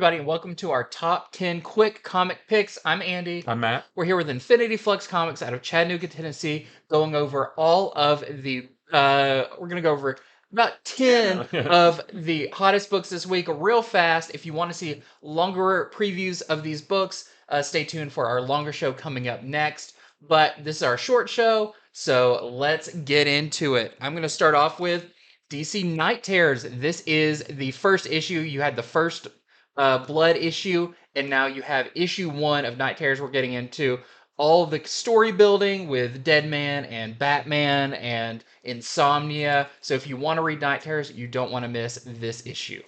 everybody, and welcome to our top 10 quick comic picks. I'm Andy. I'm Matt. We're here with Infinity Flux Comics out of Chattanooga, Tennessee, going over all of the. We're going to go over about 10 of the hottest books this week real fast. If you want to see longer previews of these books, stay tuned for our longer show coming up next. But this is our short show, so let's get into it. I'm going to start off with DC Night Terrors. This is the first issue. You had the first Blood issue, and now you have issue 1 of Night Terrors. We're getting into all the story building with Deadman and Batman and Insomnia. So if you want to read Night Terrors, you don't want to miss this issue.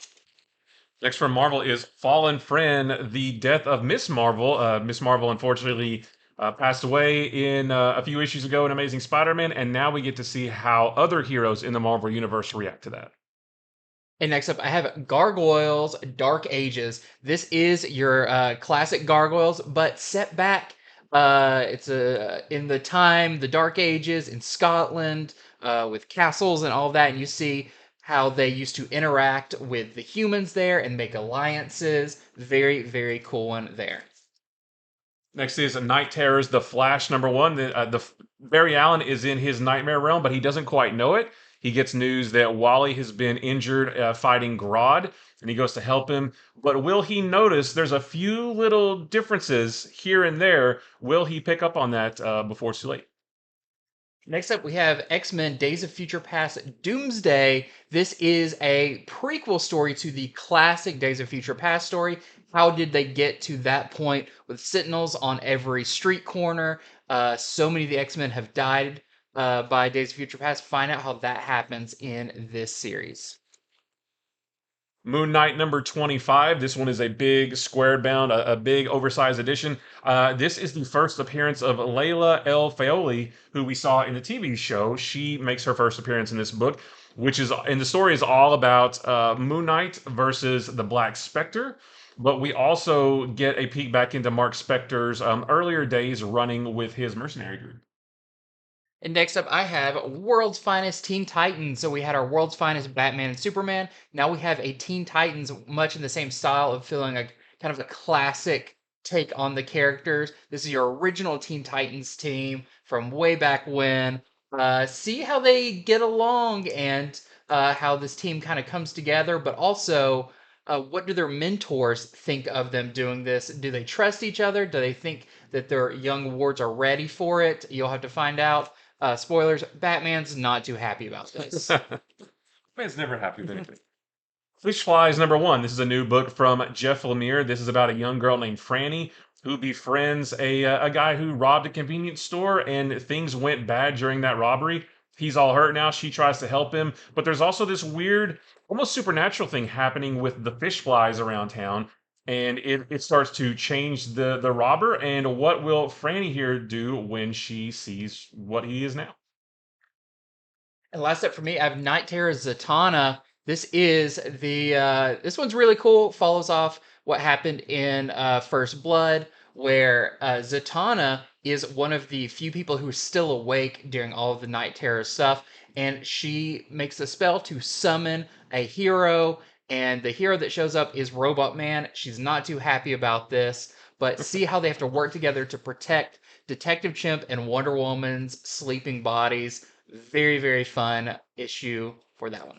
Next from Marvel is Fallen Friend, the death of Miss Marvel. Miss Marvel, unfortunately, passed away in a few issues ago in Amazing Spider-Man, and now we get to see how other heroes in the Marvel Universe react to that. And next up, I have Gargoyles Dark Ages. This is your classic Gargoyles, but set back. It's in the Dark Ages in Scotland with castles and all that, and you see how they used to interact with the humans there and make alliances. Very, very cool one there. Next is Night Terrors, The Flash #1. Barry Allen is in his nightmare realm, but he doesn't quite know it. He gets news that Wally has been injured fighting Grodd, and he goes to help him. But will he notice there's a few little differences here and there? Will he pick up on that before it's too late? Next up, we have X-Men Days of Future Past Doomsday. This is a prequel story to the classic Days of Future Past story. How did they get to that point with Sentinels on every street corner? So many of the X-Men have died by Days of Future Past. Find out how that happens in this series. Moon Knight #25. This one is a big squared bound, a big oversized edition. This is the first appearance of Layla El Fayoly, who we saw in the TV show. She makes her first appearance in this book, and the story is all about Moon Knight versus the Black Spectre. But we also get a peek back into Mark Spector's earlier days running with his mercenary group. And next up, I have World's Finest Teen Titans. So we had our World's Finest Batman and Superman. Now we have a Teen Titans, much in the same style of feeling like kind of a classic take on the characters. This is your original Teen Titans team from way back when. See how they get along and how this team kind of comes together, but also what do their mentors think of them doing this? Do they trust each other? Do they think that their young wards are ready for it? You'll have to find out. Spoilers, Batman's not too happy about this. Man's never happy with anything. Fishflies #1. This is a new book from Jeff Lemire. This is about a young girl named Franny who befriends a guy who robbed a convenience store, and things went bad during that robbery. He's all hurt now. She tries to help him, but there's also this weird, almost supernatural thing happening with the fish flies around town, and it starts to change the robber. And what will Franny here do when she sees what he is now? And last up for me, I have Night Terror Zatanna. This is this one's really cool. Follows off what happened in First Blood, where Zatanna is one of the few people who are still awake during all of the Night Terror stuff, and she makes a spell to summon a hero, and the hero that shows up is Robot Man. She's not too happy about this, but see how they have to work together to protect Detective Chimp and Wonder Woman's sleeping bodies. Very, very fun issue for that one.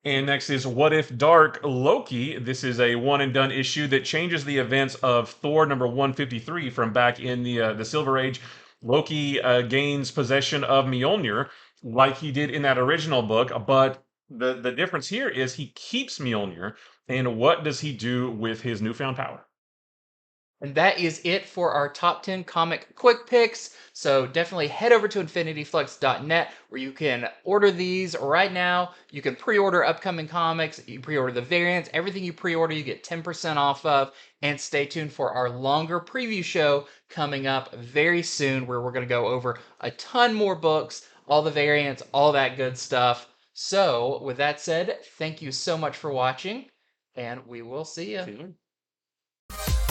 And next is What If Dark Loki. This is a one and done issue that changes the events of Thor #153 from back in the Silver Age. Loki gains possession of Mjolnir like he did in that original book, but the difference here is he keeps Mjolnir. And what does he do with his newfound power? And that is it for our top 10 comic quick picks. So definitely head over to infinityflux.net where you can order these right now. You can pre-order upcoming comics, you pre-order the variants, everything you pre-order you get 10% off of. And stay tuned for our longer preview show coming up very soon where we're going to go over a ton more books, all the variants, all that good stuff. So with that said, thank you so much for watching and we will see you. See you later.